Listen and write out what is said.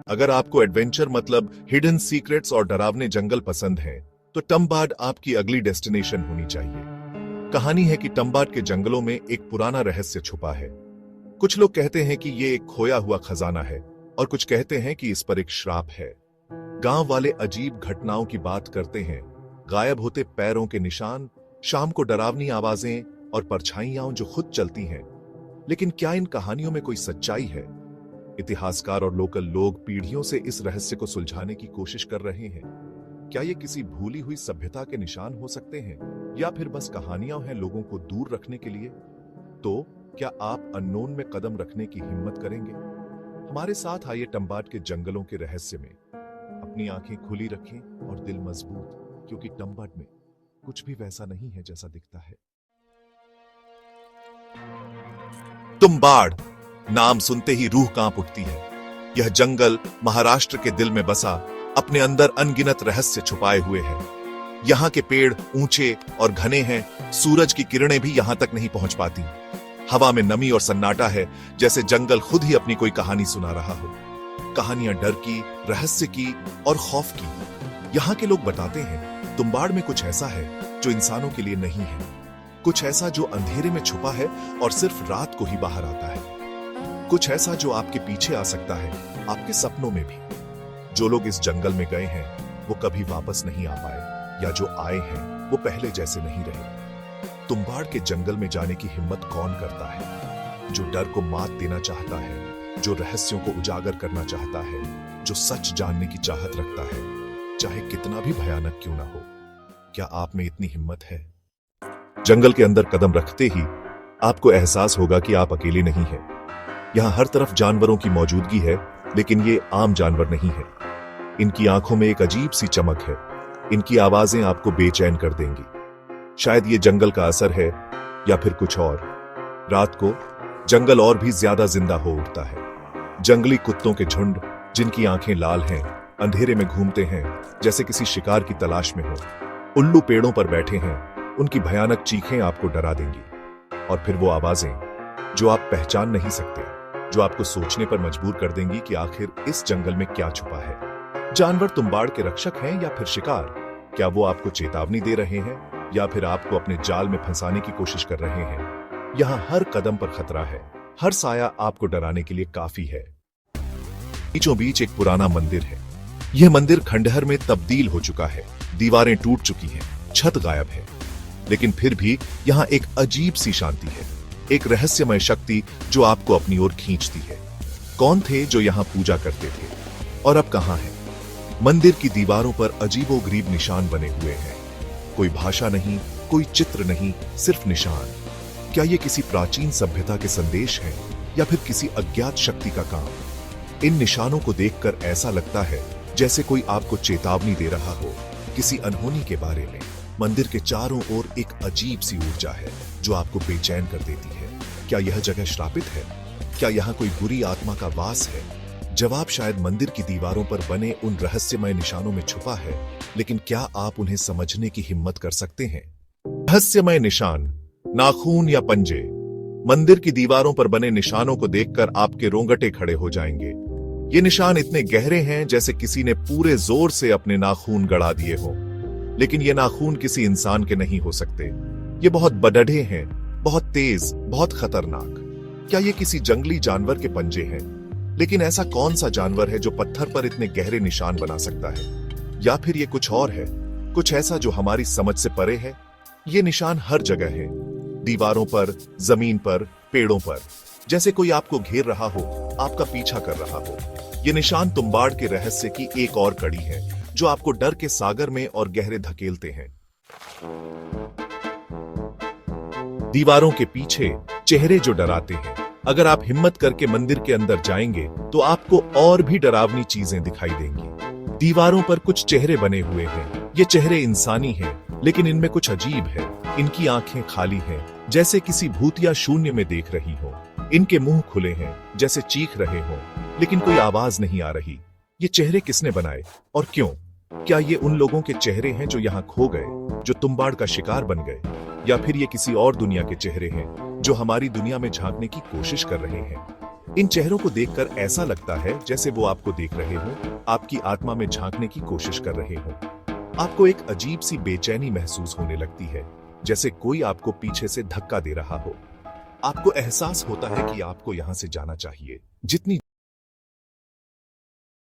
अगर आपको एडवेंचर मतलब हिडन सीक्रेट्स और डरावने जंगल पसंद हैं, तो टम्बाड आपकी अगली डेस्टिनेशन होनी चाहिए। कहानी है कि टम्बाड के जंगलों में एक पुराना रहस्य छुपा है। कुछ लोग कहते हैं कि ये एक खोया हुआ खजाना है और कुछ कहते हैं कि इस पर एक श्राप है। गांव वाले अजीब घटनाओं की बात करते हैं, गायब होते पैरों के निशान, शाम को डरावनी आवाजें और परछाइयां जो खुद चलती हैं। लेकिन क्या इन कहानियों में कोई सच्चाई है? इतिहासकार और लोकल लोग पीढ़ियों से इस रहस्य को सुलझाने की कोशिश कर रहे हैं। क्या ये किसी भूली हुई सभ्यता के निशान हो सकते हैं या फिर बस कहानियां हैं लोगों को दूर रखने के लिए? तो क्या आप अननोन में कदम रखने की हिम्मत करेंगे? हमारे साथ आइए टम्बाड के जंगलों के रहस्य में। अपनी आंखें खुली रखें और दिल मजबूत, क्योंकि टम्बाड में कुछ भी वैसा नहीं है जैसा दिखता है। टम्बाड नाम सुनते ही रूह कांप उठती है। यह जंगल महाराष्ट्र के दिल में बसा अपने अंदर अनगिनत रहस्य छुपाए हुए है। यहाँ के पेड़ ऊंचे और घने हैं, सूरज की किरणें भी यहाँ तक नहीं पहुंच पाती। हवा में नमी और सन्नाटा है, जैसे जंगल खुद ही अपनी कोई कहानी सुना रहा हो। कहानियां डर की, रहस्य की और खौफ की। यहाँ के लोग बताते हैं टम्बाड में कुछ ऐसा है जो इंसानों के लिए नहीं है, कुछ ऐसा जो अंधेरे में छुपा है और सिर्फ रात को ही बाहर आता है, कुछ ऐसा जो आपके पीछे आ सकता है, आपके सपनों में भी। जो लोग इस जंगल में गए हैं वो कभी वापस नहीं आ पाए, या जो आए हैं वो पहले जैसे नहीं रहे। टम्बाड के जंगल में जाने की हिम्मत कौन करता है? जो डर को मात देना चाहता है, जो रहस्यों को उजागर करना चाहता है, जो सच जानने की चाहत रखता है, चाहे कितना भी भयानक क्यों ना हो। क्या आप में इतनी हिम्मत है? जंगल के अंदर कदम रखते ही आपको एहसास होगा कि आप अकेले नहीं हैं। यहां हर तरफ जानवरों की मौजूदगी है, लेकिन ये आम जानवर नहीं है। इनकी आंखों में एक अजीब सी चमक है। इनकी आवाजें आपको बेचैन कर देंगी। शायद ये जंगल का असर है या फिर कुछ और। रात को जंगल और भी ज्यादा जिंदा हो उठता है। जंगली कुत्तों के झुंड, जिनकी आंखें लाल हैं, अंधेरे में घूमते हैं जैसे किसी शिकार की तलाश में हो। उल्लू पेड़ों पर बैठे हैं, उनकी भयानक चीखें आपको डरा देंगी। और फिर वो आवाजें जो आप पहचान नहीं सकते, जो आपको सोचने पर मजबूर कर देंगी कि आखिर इस जंगल में क्या छुपा है। जानवर टम्बाड के रक्षक हैं या फिर शिकार? क्या वो आपको चेतावनी दे रहे हैं या फिर आपको अपने जाल में फंसाने की कोशिश कर रहे हैं? यहाँ हर कदम पर खतरा है, हर साया आपको डराने के लिए काफी है। बीचों बीच एक पुराना मंदिर है। यह मंदिर खंडहर में तब्दील हो चुका है, दीवारें टूट चुकी हैं, छत गायब है। लेकिन फिर भी यहाँ एक अजीब सी शांति है, एक रहस्यमय शक्ति जो आपको अपनी ओर खींचती है। कौन थे जो यहाँ पूजा करते थे और अब कहाँ हैं? मंदिर की दीवारों पर अजीबोगरीब निशान बने हुए हैं। कोई भाषा नहीं, कोई चित्र नहीं, सिर्फ निशान। क्या ये किसी प्राचीन सभ्यता के संदेश हैं या फिर किसी अज्ञात शक्ति का काम? इन निशानों को देखकर ऐसा लगता है जैसे कोई आपको चेतावनी दे रहा हो किसी अनहोनी के बारे में। मंदिर के चारों ओर एक अजीब सी ऊर्जा है जो आपको बेचैन कर देती है। क्या यह जगह श्रापित है? क्या यहाँ कोई बुरी आत्मा का वास है? जवाब शायद मंदिर की दीवारों पर बने उन रहस्यमय निशानों में छुपा है, लेकिन क्या आप उन्हें समझने की हिम्मत कर सकते हैं? रहस्यमय निशान, नाखून या पंजे। मंदिर की दीवारों पर बने निशानों को देखकर आपके रोंगटे खड़े हो जाएंगे। ये निशान इतने गहरे हैं जैसे किसी ने पूरे जोर से अपने नाखून गड़ा दिए हो। लेकिन ये नाखून किसी इंसान के नहीं हो सकते। ये बहुत बड़े हैं, बहुत तेज, बहुत खतरनाक। क्या ये किसी जंगली जानवर के पंजे हैं? लेकिन ऐसा कौन सा जानवर है जो पत्थर पर इतने गहरे निशान बना सकता है? या फिर ये कुछ और है, कुछ ऐसा जो हमारी समझ से परे है? ये निशान हर जगह है, दीवारों पर, जमीन पर, पेड़ों पर, जैसे कोई आपको घेर रहा हो, आपका पीछा कर रहा हो। ये निशान टम्बाड के रहस्य की एक और कड़ी है जो आपको डर के सागर में और गहरे धकेलते हैं। दीवारों के पीछे चेहरे जो डराते हैं। अगर आप हिम्मत करके मंदिर के अंदर जाएंगे तो आपको और भी डरावनी चीजें दिखाई देंगी। दीवारों पर कुछ चेहरे बने हुए हैं। ये चेहरे इंसानी हैं, लेकिन इनमें कुछ अजीब है। इनकी आंखें खाली हैं, जैसे किसी भूतिया शून्य में देख रही हो। इनके मुंह खुले हैं, जैसे चीख रहे हो, लेकिन कोई आवाज नहीं आ रही। ये चेहरे किसने बनाए और क्यों? क्या ये उन लोगों के चेहरे हैं जो यहाँ खो गए, जो टम्बाड का शिकार बन गए? या फिर ये किसी और दुनिया के चेहरे हैं जो हमारी दुनिया में झांकने की कोशिश कर रहे हैं? इन चेहरों को देखकर ऐसा लगता है जैसे वो आपको देख रहे हो, आपकी आत्मा में झांकने की कोशिश कर रहे हो। आपको एक अजीब सी बेचैनी महसूस होने लगती है, जैसे कोई आपको पीछे से धक्का दे रहा हो। आपको एहसास होता है कि आपको यहां से जाना चाहिए। जितनी